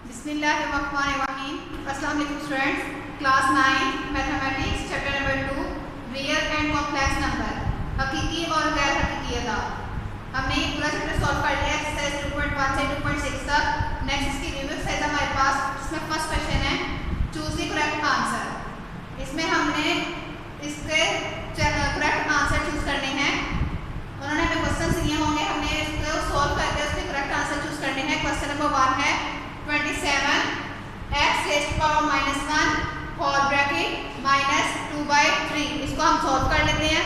बिस्मिल्लाहिर्रहमानिर्रहीम। अस्सलाम वालेकुम students. Class 9 mathematics chapter number 2 real and complex number, हकीकी और गैर हकीकी अदा। हमने ये पूरा चैप्टर सॉल्व कर लिया एक्सरसाइज 2.1 से 2.6 तक। नेक्स्ट इसकी रिव्यू एक्सरसाइज हमारे पास, इसमें फर्स्ट क्वेश्चन है चूज द करेक्ट आंसर। इसमें हमने इसके करेक्ट आंसर चूज करने हैं। उन्होंने हमें क्वेश्चन दिए होंगे, हमने इसको सॉल्व करके उसके करेक्ट आंसर चूज करने हैं। क्वेश्चन नंबर 1 है 27 x raise to power -1 whole bracket -2/3। इसको हम सॉल्व कर लेते हैं।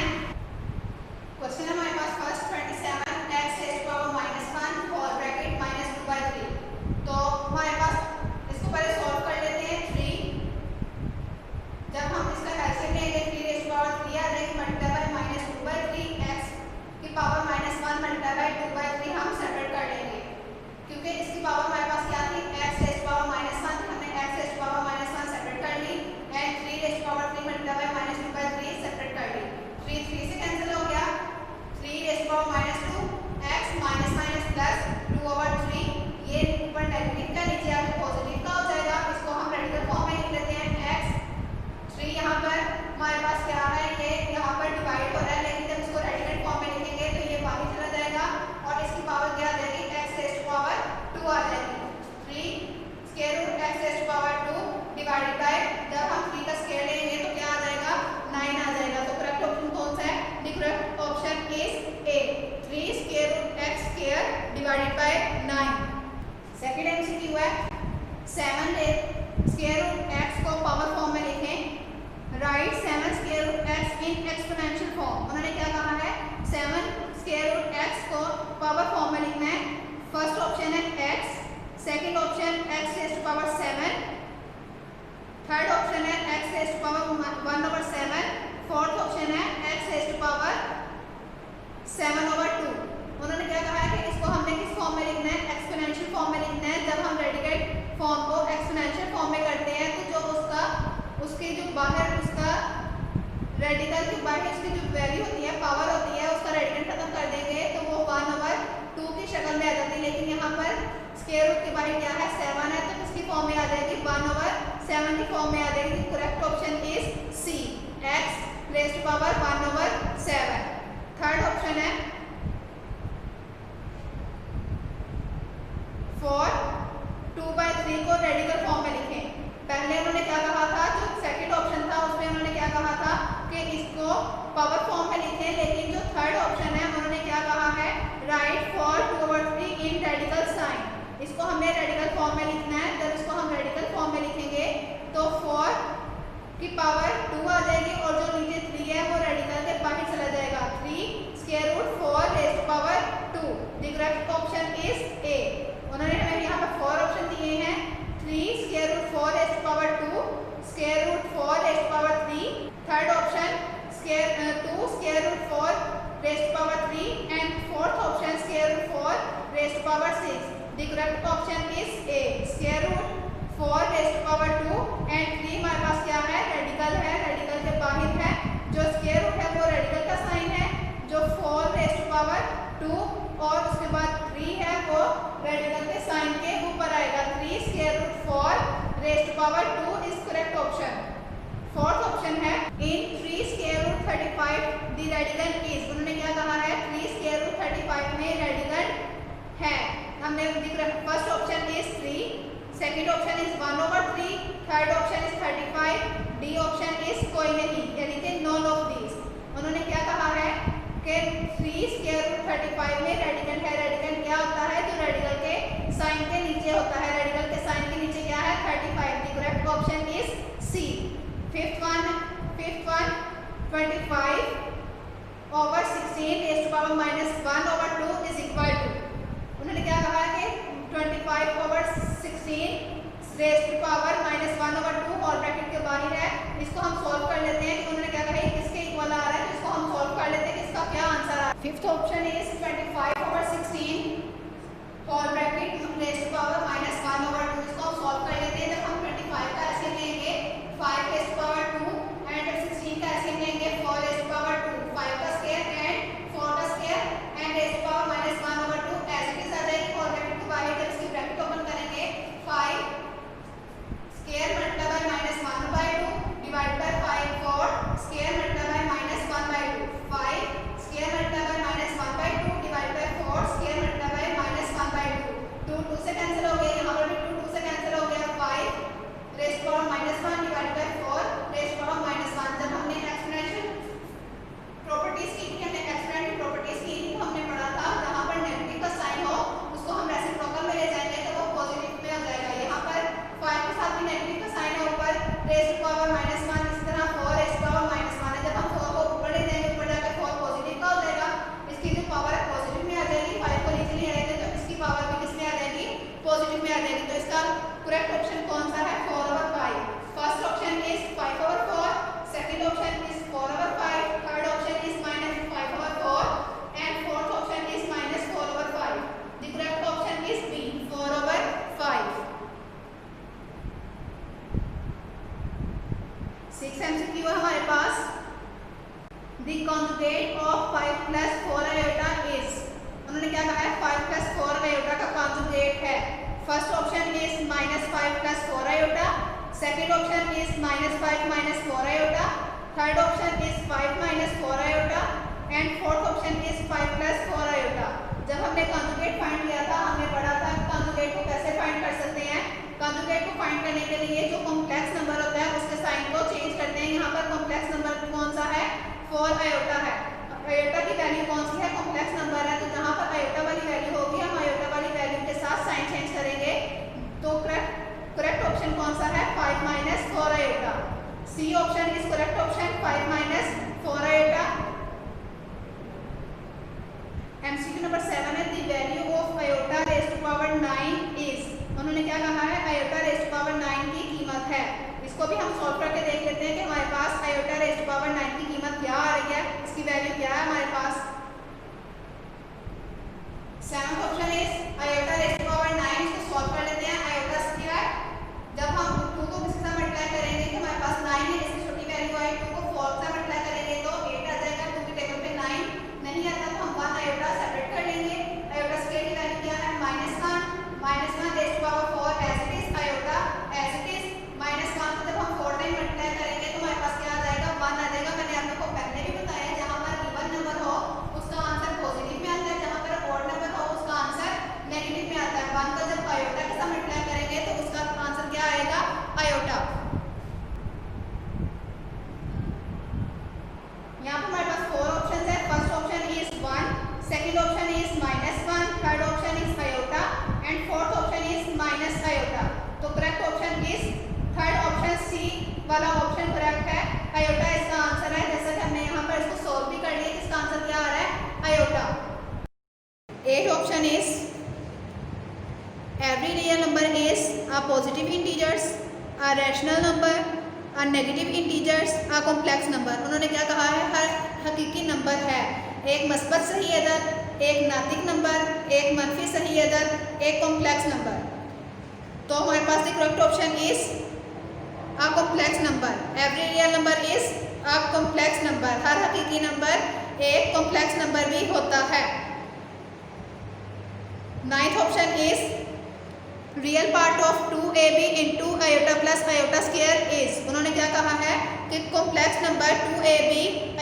क्वेश्चन है हमारे पास first 27 x raise to power -1 whole bracket -2/3। तो हमारे पास इसको पहले सॉल्व कर लेते हैं। 3 जब हम इसका एलसीएम लेंगे 3 रेज़ टू पावर 3 आ जाएगी मल्टीप्लाई बाय -2/3 x की पावर -1 मल्टीप्लाई बाय 2/3 हम सेपरेट कर लेंगे, क्योंकि इसकी पावर हमारे पास क्या थी x रेज़ टू पावर -1 थी। हमने x raise to power -1 separate कर ली and 3 raise to power 3 multiply by -2/3 separate कर ली। 3 3 से कैंसिल हो गया। 3 raise to power -2 x minus plus 2/3, ये ऊपर नेगेटिव का नीचे आके पॉजिटिव का हो जाएगा। इसको हम रेडिकल फॉर्म में लिख लेते हैं x। 3 यहाँ पर हमारे पास क्या है, ये यहाँ पर डिवाइड हो रहा है, लेकिन जब इसको रेडिकल फॉर्म में लिखेंगे तो ये बाहर चला जाएगा और इसकी पावर क्या आ जाएगी x रेज़ टू पावर 2 आ जाएगी। 3 square root x raise to power 2 divided by, जब हम 3 का स्क्वायर लेंगे तो क्या आ जाएगा 9 आ जाएगा। तो करेक्ट ऑप्शन कौन सा है? The correct option is A, 3 square root x square divided by 9। Second MCQ है 7 स्क्वायर रूट x को पावर फॉर्म में लिखें। Right 7 square root x in exponential form. उन्होंने क्या कहा है 7 स्क्वायर रूट x को पावर फॉर्म में लिखना है। फर्स्ट ऑप्शन है x, second option x raise to power 7, third option है x raise to power 1/7, fourth option है x रेज़ टू पावर 7/2। उन्होंने क्या कहा है कि इसको हमने किस फॉर्म में लिखना है? एक्सपोनेंशियल फॉर्म में लिखना है। जब हम रेडिकेट फॉर्म को एक्सपोनेंशियल फॉर्म में करते हैं तो जो उसके जो बाहर उसका रेडिकल के बाहर उसकी जो वैल्यू होती है, पावर होती है, उसका रेडिकल खत्म कर देंगे तो वो 1/2 की शक्ल में आ जाती है। लेकिन यहाँ पर स्क्वायर रूट के बाहर क्या है 7 है, तो किसकी फॉर्म में आ जाएगी 1/7 की फॉर्म में आ जाएगी। Correct option is C, x raise to power 1/7। Third option है 4 2/3 को रेडिकल फॉर्म में लिखें। पहले उन्होंने क्या कहा था, जो सेकंड ऑप्शन था उसमें उन्होंने क्या कहा था कि इसको पावर फॉर्म में लिखें, लेकिन जो थर्ड ऑप्शन है उन्होंने क्या कहा है राइट 4 2/3 इन रेडिकल साइन। इसको हमने रेडिकल फॉर्म में लिखना है। जब इसको हम रेडिकल फॉर्म में लिखेंगे तो 4 की पावर 2 आ जाएगी और जो नीचे 3 है वो रेडिकल के बाहर चला जाएगा। 3 square root 4 raise to power 2। The correct option is A. उन्होंने हमें यहाँ पर 4 ऑप्शन दिए हैं, 3 square root 4 raise to power 2, square root 4 raise to power 3, third option 2 square root 4 raise to power 3 and fourth option square root 4 raise to power 6। The correct option is A, square root 4 raise to power 2 and 3 हमारे पास क्या है radical है, radical के बाहर है। जो square root है वो रेडिकल का साइन है, जो 4 रेज़ टू पावर 2 और उसके बाद 3 है वो रेडिकल के साइन के ऊपर आएगा। 3 square root 4 raise to power 2 is correct option. Fourth option है in 3 square root 35 the radical is. उन्होंने क्या कहा है 3 स्क्वायर रूट 35 में रेडिकल है। हमने first option is 3, second option is 1/3, third option is 35, D option is कोई नहीं, यानी कि नॉन ऑफ दीज। उन्होंने क्या कहा है कि 3 स्क्वायर रूट 35 में रेडिकल है। रेडिकल क्या होता है? जो रेडिकल के साइन के नीचे होता है। रेडिकल के साइन के नीचे क्या है 35। The correct option is C. Fifth one 25/16 raise to power -1/2 is equal to. उन्होंने क्या कहा कि 25/16 रेज़ टू पावर -1/2 और ब्रैकेट के बाहर है। इसको हम सॉल्व कर लेते हैं कि उन्होंने क्या कहा किसके इक्वल आ रहा है, तो इसको हम सॉल्व कर लेते हैं कि इसका क्या आंसर आ रहा है। Fifth option is 25/16 whole bracket raise to power -1/2। इसको हम सॉल्व कर लेते हैं। जब हम 25 का ऐसे लेंगे 5 रेज़ टू पावर 2 एंड 16 का ऐसे लेंगे 4 रेज़ टू पावर 2, 5 का स्क्वायर एंड 4 का square and raise to power -1/2 ऐसे के साथ जाएगी और ब्रैकेट के बाहर जब इसकी ब्रैकेट ओपन करेंगे 5 करेक्ट ऑप्शन कौन सा है? 4/5। First option is 5/4, second option is 4/5, third option is -5/4 and fourth option is -4/5। The correct option is B, 4/5। 6 MCQ है हमारे पास। The conjugate of 5 plus 4 iota is, उन्होंने क्या कहा है? 5 plus 4 iota का conjugate है। First option is -5 plus 4 iota, second option is -5 minus 4 iota, third option is 5 minus 4 iota and fourth option is 5 plus 4 iota। जब हमने conjugate फाइंड किया था, हमने पढ़ा था conjugate को कैसे फाइंड कर सकते हैं। conjugate को फाइंड करने के लिए जो कॉम्प्लेक्स नंबर होता है उसके साइन को चेंज करते हैं। यहाँ पर कॉम्प्लेक्स नंबर कौन सा है? 4 आयोटा है। आयोटा की वैल्यू कौन सी है? कॉम्प्लेक्स नंबर है, तो जहाँ पर आयोटा वाली वैल्यू होगी हम आयोटा वाली वैल्यू के साथ साइन चेंज करेंगे। तो करेक्ट ऑप्शन कौन सा है? 5 minus 4 iota. C option is correct option, 5 minus 4 iota. MCQ number 7 है, the value of iota raised to power 9 is, उन्होंने क्या कहा है? आयोटा रेज़्ड टू पावर 9 की कीमत है। इसको भी हम सॉल्व करके देख लेते हैं कि हमारे पास आयोटा रेज़्ड टू पावर 9 की कीमत क्या आ रही है, इसकी वैल्यू क्या है हमारे पास। Seventh option is iota raised to power 9, इसको सॉल्व कर लेते हैं। आयोटा स्क्वायर, जब हम 2 को किसके साथ मल्टीप्लाई करेंगे तो हमारे पास 9 है, इसकी छोटी वैल्यू आई, 2 को 4 से मल्टीप्लाई करेंगे तो 8 आ जाएगा। 2 की टेबल पे 9 नहीं आता तो हम 1 आयोटा सेपरेट कर लेंगे। आयोटा स्क्वायर की वैल्यू क्या है? -1 raised to power 4 as it is, iota as it is. -1 को जब हम 4 टाइम मल्टीप्लाई करेंगे तो हमारे पास क्या आ जाएगा? 1 आ जाएगा। मैंने आप लोगों को पहले भी बताया, जहां पर इवन नंबर हो उसका आंसर पॉजिटिव में आता है, जहां पर ऑड नंबर हो उसका आंसर नेगेटिव में आता है। 1 को जब आयोटा के साथ मल्टीप्लाई करेंगे तो उसका आंसर क्या आएगा? आयोटा। यहाँ पर हमारे पास 4 ऑप्शन है। First option is 1, second option is -1, third option is iota and fourth option is minus iota. तो correct option is third option, C वाला ऑप्शन करेक्ट है। आयोटा इसका आंसर है। जैसा कि हमने यहाँ पर इसको सॉल्व भी कर लिया, इसका आंसर क्या आ रहा है? Iota. 8 option is every real number is a positive integers, a rational number, a negative integers, a complex number. उन्होंने क्या कहा है? हर हकीकी नंबर है, एक मस्बत सही अदद, एक नातिक नंबर, एक मनफी सही अदद, एक कॉम्प्लेक्स नंबर। तो हमारे पास the correct option is a complex number. Every real number is a complex number. हर हकीकी नंबर एक कॉम्प्लेक्स नंबर भी होता है। 9th option is real part of 2ab into iota plus iota square is, उन्होंने क्या कहा है कि complex number 2ab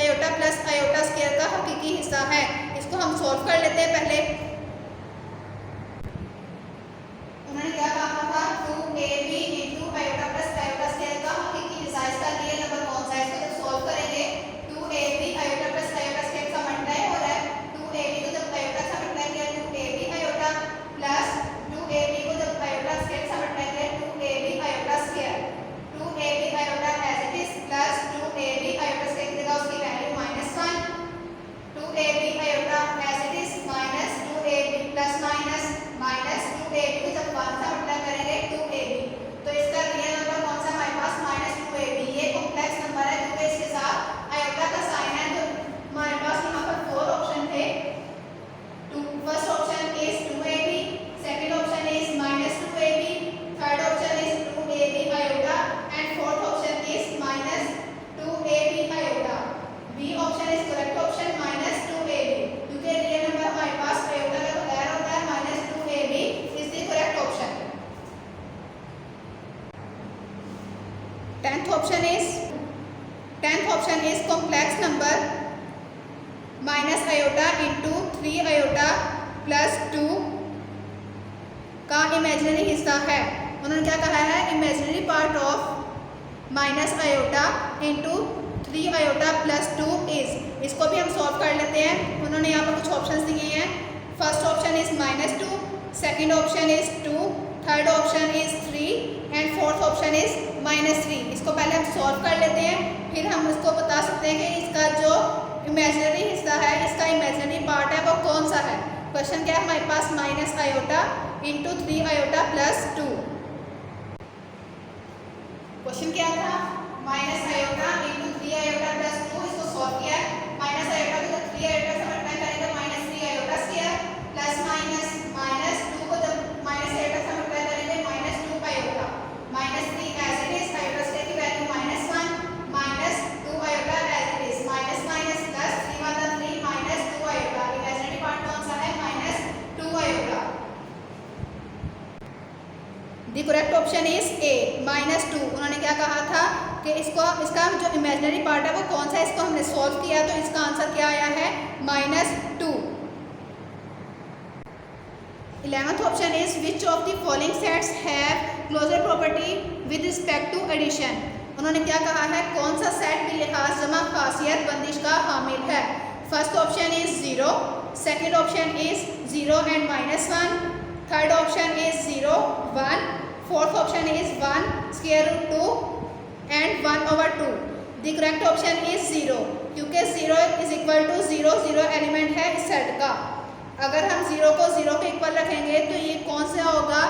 iota plus iota square का हकीकी हिस्सा है। इसको हम सॉल्व कर लेते हैं पहले। उन्होंने क्या कहा था? 2ab into iota plus iota square का हकीकी हिस्सा, इसका रियल नंबर कौन सा है? इसको जब सॉल्व करेंगे 2ab iota plus iota square का मल्टीप्लाई हो रहा है। 2ab को जब आयोटा से मल्टीप्लाई किया 2ab आयोटा प्लस 2ab को जब आयोटा स्क्वायर से मल्टीप्लाई किया 2ab iota square. 2ab iota as it is plus 2ab iota square की जगह उसकी value -1, 2ab iota as it is minus 2ab plus minus 2ab को जब 1 से मल्टीप्लाई करेंगे 2ab, तो इसका रियल नंबर कौन सा हमारे पास? -2ab। ये कॉम्प्लेक्स नंबर है क्योंकि इसके साथ आयोटा का साइन है। तो हमारे पास यहाँ पर 4 ऑप्शन थे। First option is 2ab, second option is -2ab, third option is 2ab iota and fourth option is -2ab iota. B option is correct option, -2ab, क्योंकि रियल नंबर हमारे पास आयोटा का बगैर होता है। -2ab is the correct option. 10th option is complex number minus iota into 3 iota plus 2 का imaginary हिस्सा है। उन्होंने क्या कहा है? Imaginary part of minus iota into 3 iota plus 2 is. इसको भी हम सॉल्व कर लेते हैं। उन्होंने यहाँ पर कुछ ऑप्शंस दिए हैं। First option is -2, second option is 2, third option is 3 and fourth option is -3। इसको पहले हम सॉल्व कर लेते हैं, फिर हम इसको बता सकते हैं कि इसका जो इमेजिनरी हिस्सा है, इसका इमेजिनरी पार्ट है वो कौन सा है। क्वेश्चन क्या है हमारे पास? Minus iota into 3 iota plus 2। Question क्या था, minus iota into 3 iota plus 2, इसको सॉल्व किया है। माइनस आयोटा को जब 3 आयोटा से मल्टीप्लाई करेंगे minus 3 iota square plus minus minus 2 को जब माइनस आयोटा से मल्टीप्लाई करेंगे minus 2 iota minus 3 as it is, iota square की value minus 1 minus 2 iota as it is, minus minus plus 3 1 3 minus 2 iota, imaginary part कौन सा है, minus 2 iota. The correct option is A minus 2। उन्होंने क्या कहा था कि इसका जो इमेजिनरी पार्ट है वो कौन सा है, इसको हमने सॉल्व किया तो इसका आंसर क्या आया है, minus 2। 11th option is which of the following sets have closure property with respect to addition. उन्होंने क्या कहा है, कौन सा सेट भी लिहाज जमा खासियत बंदिश का हामिल है। First option is 0, second option is 0 and minus 1, third option is 0 1, fourth option is 1 square root 2 and 1 over 2। The correct option is 0, क्योंकि 0 इज इक्वल टू 0 0 एलिमेंट है इस सेट का। अगर हम 0 को 0 के इक्वल रखेंगे तो ये कौन सा होगा,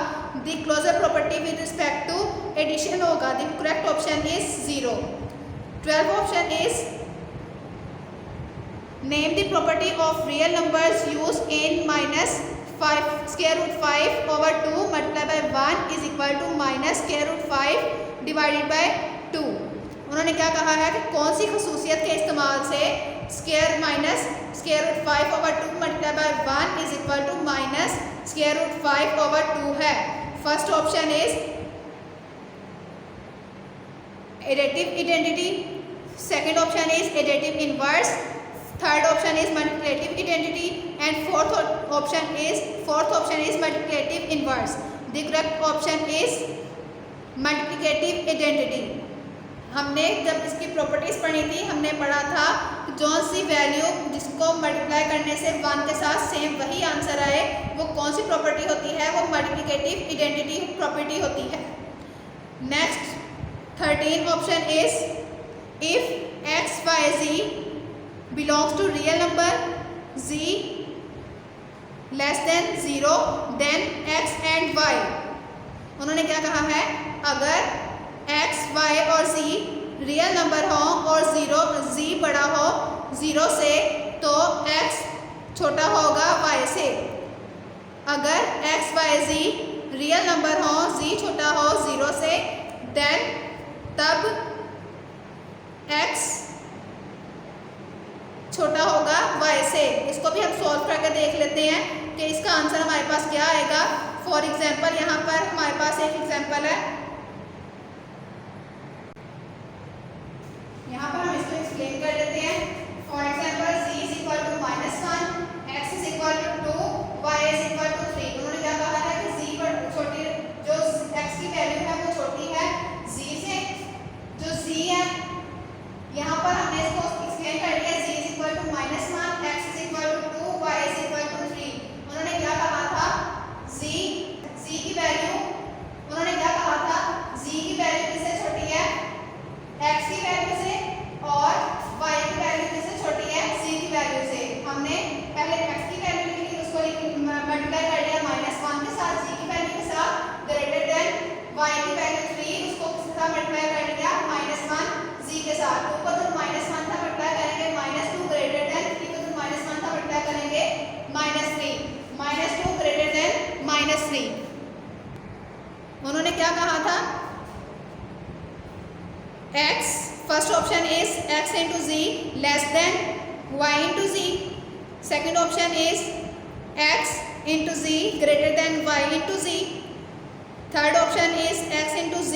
the closure property with respect to addition होगा। The correct option is 0। 12th option is name the property of real numbers use in minus 5 square root 5 over 2 multiply by 1 is equal to minus square root 5 divided by 2। उन्होंने क्या कहा है कि कौन सी खसूसियत के इस्तेमाल से square minus square root 5 over 2 multiply by 1 is equal to minus square root 5 over 2 है। First option is additive identity, second option is additive inverse, third option is multiplicative identity and fourth option is multiplicative inverse. The correct option is multiplicative identity. हमने जब इसकी properties पढ़ी थी हमने पढ़ा था कि जौन सी वैल्यू जिसको मल्टीप्लाई करने से 1 के साथ सेम वही आंसर आए वो कौन सी प्रॉपर्टी होती है, वो मल्टीप्लिकेटिव आइडेंटिटी प्रॉपर्टी होती है। Next 13 option is if X Y Z belongs to real number z less than 0 then x and y। उन्होंने क्या कहा है, अगर x, y और z रियल नंबर हो और z बड़ा हो 0 से तो x छोटा होगा y से। अगर x, y, z real number हो, z छोटा हो 0 से, then तब x छोटा होगा y से। इसको भी हम सॉल्व करके देख लेते हैं कि इसका आंसर हमारे पास क्या आएगा। फॉर एग्जांपल यहाँ पर हमारे पास एक एग्जांपल है, यहाँ पर हम इसको एक्सप्लेन कर लेते हैं। For example z is equal to -1, x is equal to 2, y is equal to 3। उन्होंने क्या कहा है कि z पर छोटी जो x की वैल्यू है वो छोटी है z से। जो z है यहाँ पर हमने इसको एक्सप्लेन कर दिया, z is equal to -1, x is equal to 2, y is equal to 3। उन्होंने क्या कहा था, z की वैल्यू, उन्होंने क्या कहा था, z की वैल्यू किससे छोटी है, x की वैल्यू से, और y की वैल्यू किससे छोटी है, z की वैल्यू से। हमने पहले x की वैल्यू लिखी, उसको मल्टीप्लाई कर दिया -1 के साथ, z की वैल्यू के साथ, ग्रेटर देन y की वैल्यू 3, उसको किसके साथ मल्टीप्लाई कर दिया -1 z के साथ। 2 को जब -1 था मल्टीप्लाई करेंगे -2, ग्रेटर देन 3 को जब -1 था मल्टीप्लाई करेंगे -3, -2 ग्रेटर देन -3। उन्होंने क्या कहा था, x, first option is x into z less than y into z, second option is x into z greater than y into z, third option is x into z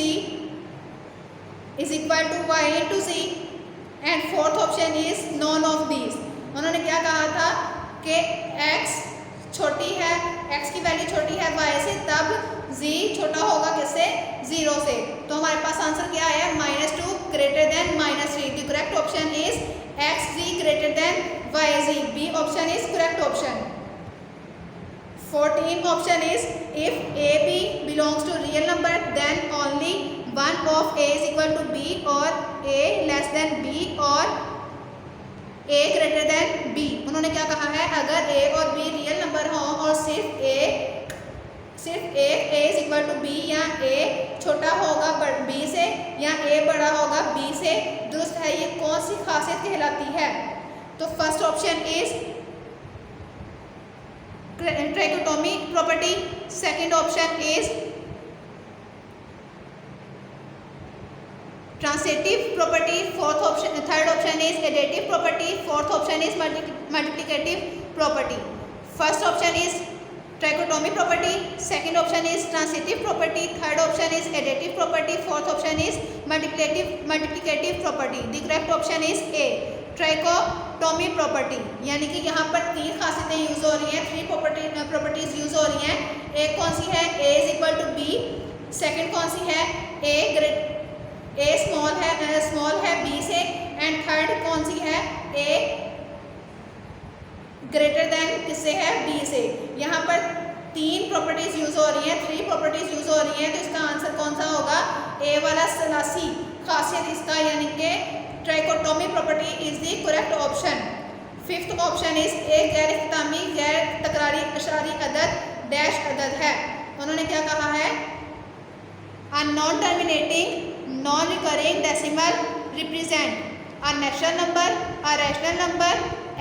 is equal to y into z and fourth option is none of these. उन्होंने क्या कहा था कि x छोटी है, x की value छोटी है y से, तब z छोटा होगा किससे, 0 से। तो हमारे पास आंसर क्या है, -2 greater than -3। The correct option is xz greater than yz। B option is correct option. 14 option is if a b belongs to real number then only one of a is equal to b or a less than b or a greater than b। उन्होंने क्या कहा है, अगर a और b real number हों और सिर्फ a is equal to b या ए छोटा होगा बी से या ए बड़ा होगा बी से, दुरुस्त है, ये कौन सी खासियत कहलाती है? तो first option is trichotomy property, second option is transitive property, third option is additive property, fourth option is multiplicative property. First option is trichotomy property, second option is transitive property, third option is additive property, fourth option is multiplicative property. The correct option is A trichotomy property. यानी कि यहाँ पर तीन खासियतें use हो रही हैं, three properties use हो रही हैं। एक कौन सी है? A is equal to B. Second कौन सी है? ए स्मॉल है बी से, एंड थर्ड कौन सी है? ए ग्रेटर देन किससे है? बी से। यहाँ पर तीन प्रॉपर्टीज यूज हो रही हैं, थ्री प्रॉपर्टीज यूज हो रही हैं, तो इसका आंसर कौन सा होगा? ए वाला सलासी खासियत इसका, यानी कि trichotomy property is the correct option. Fifth option is ए गैर इख्तितामी गैर तकरारी अशारी अदद डैश अदद है। उन्होंने क्या कहा है? A non terminating non recurring decimal represent a natural number, a rational number,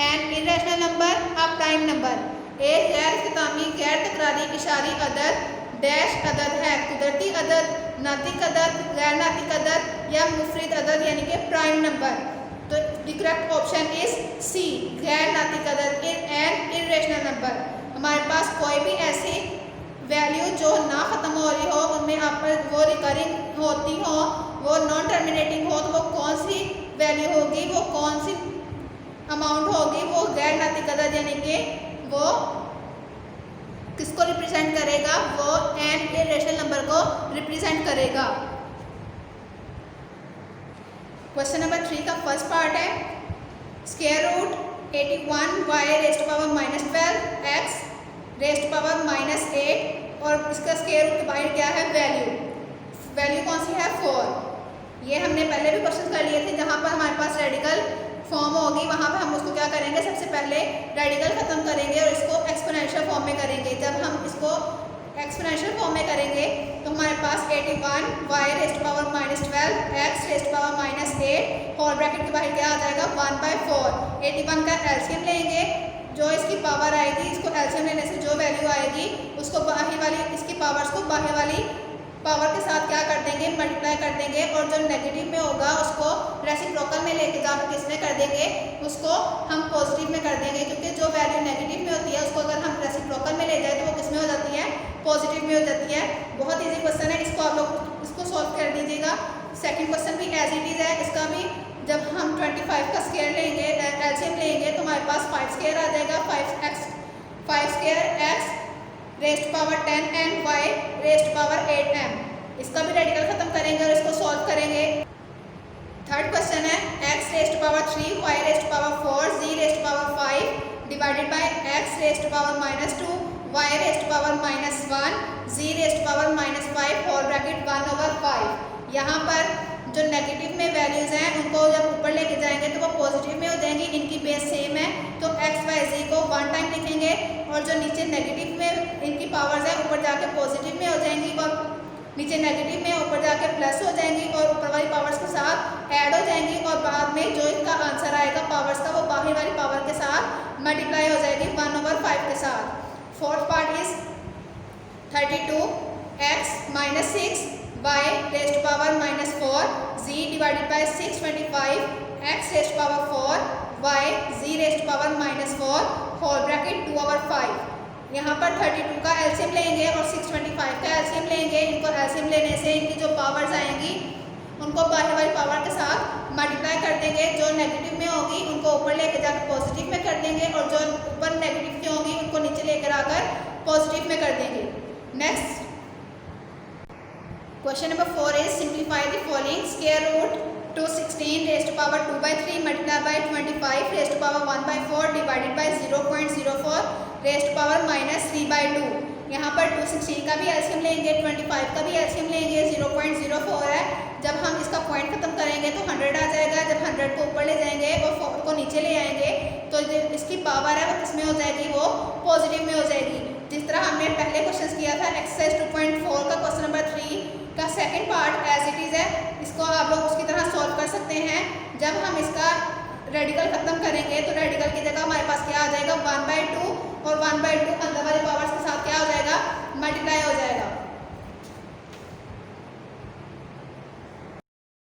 N irrational number, a prime number. एक गैर इख्तितामी गैर तकरारी इशारी अदद डैश अदद है, कुदरती अदद, नातिक अदद, गैर नातिक अदद या मुफरिद अदद यानी कि प्राइम नंबर। तो the correct option is C गैर नातिक अदद एंड इरेशनल नंबर। हमारे पास कोई भी ऐसी वैल्यू जो ना ख़त्म हो रही हो, उनमें आप वो रिकरिंग होती हो, वो नॉन टर्मिनेटिंग हो, तो वो कौन सी वैल्यू होगी, वो कौन सी अमाउंट होगी? वो गैर नातिक अदद यानी कि वो किसको रिप्रेजेंट करेगा? वो एन इरेशनल नंबर को रिप्रेजेंट करेगा। क्वेश्चन नंबर 3 का फर्स्ट पार्ट है square root 81 y raised to power -12 x raised to power -8 और इसका स्क्वायर रूट के बाहर क्या है? वैल्यू कौन सी है? 4। ये हमने पहले भी क्वेश्चन कर लिए थे, जहाँ पर हमारे पास रेडिकल फॉर्म होगी वहाँ पर हम उसको क्या करेंगे? सबसे पहले रेडिकल ख़त्म करेंगे और इसको एक्सपोनेंशियल फॉर्म में करेंगे। जब हम इसको एक्सपोनेंशियल फॉर्म में करेंगे तो हमारे पास 81 y raised to power -12 x raised to power -8 whole bracket के बाहर क्या आ जाएगा? 1/4। 81 का एलसीएम लेंगे, जो इसकी पावर आएगी, इसको एलसीएम लेने से जो वैल्यू आएगी उसको बाहर वाली इसकी पावर्स को बाहर वाली पावर के साथ क्या कर देंगे? मल्टीप्लाई कर देंगे, और जो नेगेटिव में होगा उसको रेसिप्रोकल में लेके जाकर किसमें कर देंगे? उसको हम पॉजिटिव में कर देंगे, क्योंकि जो वैल्यू नेगेटिव में होती है उसको अगर हम रेसिप्रोकल में ले जाए तो वो किसमें हो जाती है? पॉजिटिव में हो जाती है। बहुत ईजी क्वेश्चन है, इसको आप लोग इसको सॉल्व कर दीजिएगा। सेकेंड क्वेश्चन भी एज इट इज़ है, इसका भी जब हम 25 का स्क्वायर लेंगे, एलसीएम लेंगे, तो हमारे पास 5 स्क्वायर आ जाएगा। 5 square x raised to power 10 and y raised to power 8m। इसका भी रेडिकल ख़त्म करेंगे और इसको सॉल्व करेंगे। थर्ड क्वेश्चन है x raised to power 3 y raised to power 4 z raised to power 5 divided by x raised to power -2 y raised to power -1 z raised to power -5 whole bracket 1/5। यहाँ पर जो negative में values हैं उनको जब ऊपर लेके जाएंगे तो वो पॉजिटिव में हो जाएंगी, इनकी बेस सेम है, तो x y z को 1 टाइम लिखेंगे, और जो नीचे नेगेटिव में इनकी पावर्स हैं ऊपर जाके पॉजिटिव में हो जाएंगी, और नीचे नेगेटिव में ऊपर जाके प्लस हो जाएंगी और ऊपर वाली पावर्स के साथ ऐड हो जाएंगी, और बाद में जो इनका आंसर आएगा पावर्स का, वो बाहर वाली पावर के साथ मल्टीप्लाई हो जाएगी 1/5 के साथ। Fourth part is 32 x -6 y raised to power -4 z divided by 625 x raised to power 4 y z raised to power -4 whole bracket 2/5। यहाँ पर 32 का एलसीएम लेंगे और 625 का एलसीएम लेंगे। इनको एलसीएम लेने से इनकी जो पावर्स आएंगी उनको बाहर वाली पावर के साथ मल्टीप्लाई कर देंगे। जो नेगेटिव में होगी उनको ऊपर लेकर जाकर पॉजिटिव में कर देंगे, और जो ऊपर नेगेटिव की होगी उनको नीचे लेकर आकर पॉजिटिव में कर देंगे। Next question number 4 is simplify the following square root 216 raised to power 2/3 multiply by 25 raised to power 1/4 divided by 0.04 raised to power -3/2। यहाँ पर 216 का भी एलसीएम लेंगे, 25 का भी एलसीएम लेंगे, 0.04 है। जब हम इसका पॉइंट खत्म करेंगे तो 100 आ जाएगा। जब 100 को ऊपर ले जाएंगे और 4 को नीचे ले आएंगे तो जो इसकी पावर है वो किसमें हो जाएगी? वो पॉजिटिव में हो जाएगी। जिस तरह हमने पहले क्वेश्चन किया था एक्सरसाइज 2.4 का क्वेश्चन नंबर 3 जब हम इसका रेडिकल खत्म करेंगे तो रेडिकल की जगह हमारे पास क्या आ जाएगा 1/2 और 1/2 अंदर वाले पावर्स के साथ क्या हो जाएगा मल्टीप्लाई हो जाएगा।